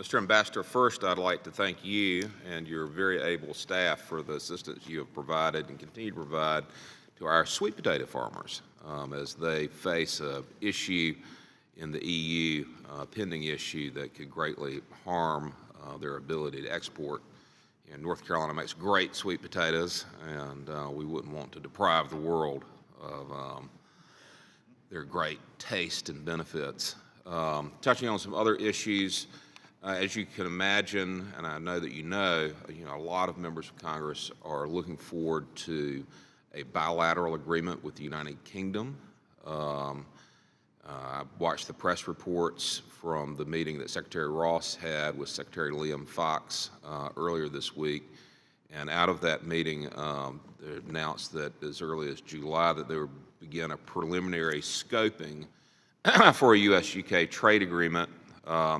Mr. Ambassador, first I'd like to thank you and your very able staff for the assistance you have provided and continue to provide to our sweet potato farmers as they face an issue in the EU, pending issue that could greatly harm their ability to export. And North Carolina makes great sweet potatoes, and we wouldn't want to deprive the world of their great taste and benefits. Touching on some other issues, as you can imagine, and I know that you know, a lot of members of Congress are looking forward to a bilateral agreement with the United Kingdom. I watched the press reports from the meeting that Secretary Ross had with Secretary Liam Fox earlier this week, and out of that meeting, they announced that as early as July that they would begin a preliminary scoping for a U.S.-UK trade agreement.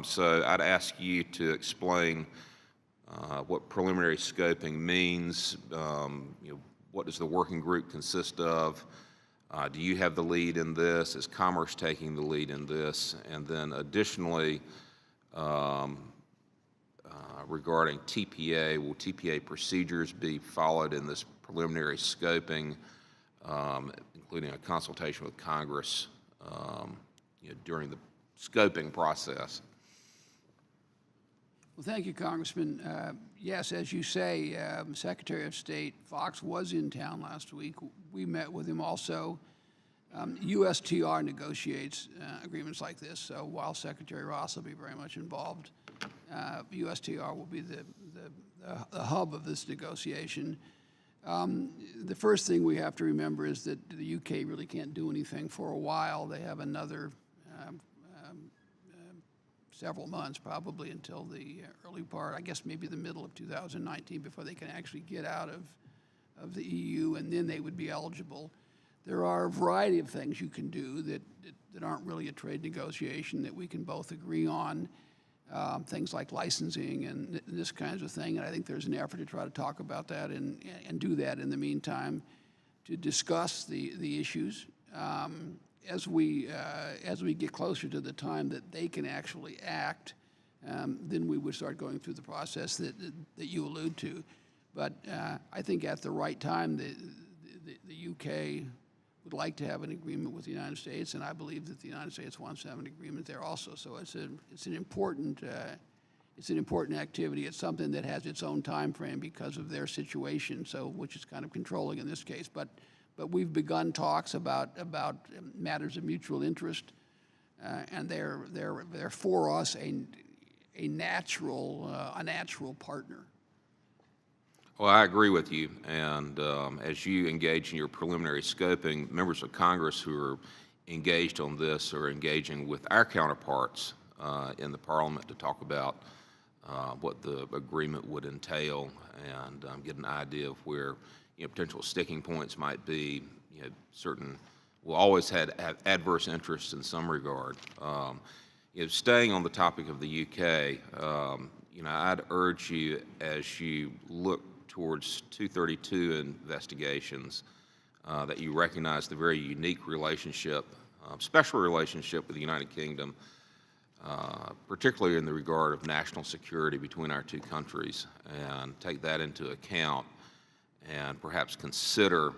So I'd ask you to explain what preliminary scoping means. What does the working group consist of? Do you have the lead in this? Is Commerce taking the lead in this? And then additionally, regarding TPA, will TPA procedures be followed in this preliminary scoping, including a consultation with Congress during the scoping process? Well, thank you, Congressman. Yes, as you say, Secretary of State Fox was in town last week. We met with him also. USTR negotiates agreements like this, so while Secretary Ross will be very much involved, USTR will be the hub of this negotiation. The first thing we have to remember is that the UK really can't do anything for a while. They have another several months, probably until the early part, I guess maybe the middle of 2019, before they can actually get out of the EU, and then they would be eligible. There are a variety of things you can do that aren't really a trade negotiation that we can both agree on, things like licensing and this kinds of thing, and I think there's an effort to try to talk about that and do that in the meantime to discuss the issues. As we get closer to the time that they can actually act, then we would start going through the process that you allude to. But I think at the right time, the UK would like to have an agreement with the United States, and I believe that the United States wants to have an agreement there also. So it's an important activity. It's something that has its own time frame because of their situation, so which is kind of controlling in this case. But we've begun talks about matters of mutual interest, and they're for us a natural partner. Well, I agree with you, and as you engage in your preliminary scoping, members of Congress who are engaged on this are engaging with our counterparts in the Parliament to talk about what the agreement would entail and get an idea of where potential sticking points might be. We'll always have adverse interests in some regard. Staying on the topic of the UK, I'd urge you, as you look towards 232 investigations, that you recognize the very unique relationship, special relationship with the United Kingdom, particularly in the regard of national security between our two countries, and take that into account and perhaps consider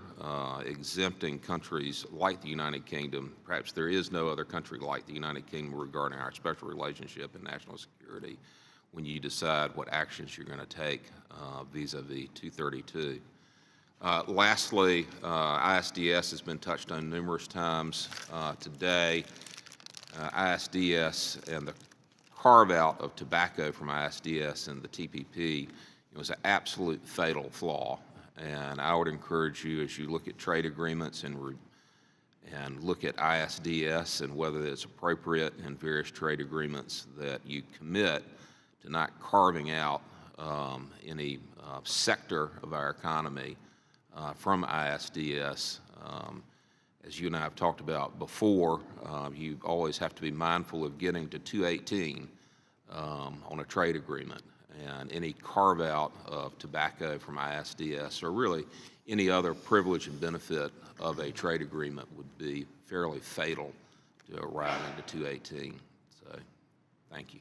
exempting countries like the United Kingdom. Perhaps there is no other country like the United Kingdom regarding our special relationship and national security when you decide what actions you're going to take vis-a-vis 232. Lastly, ISDS has been touched on numerous times today. ISDS and the carve-out of tobacco from ISDS and the TPP was an absolute fatal flaw. And I would encourage you, as you look at trade agreements and look at ISDS and whether it's appropriate in various trade agreements, that you commit to not carving out any sector of our economy from ISDS. As you and I have talked about before, you always have to be mindful of getting to 218 on a trade agreement. And any carve-out of tobacco from ISDS or really any other privilege and benefit of a trade agreement would be fairly fatal to arriving to 218. So, thank you.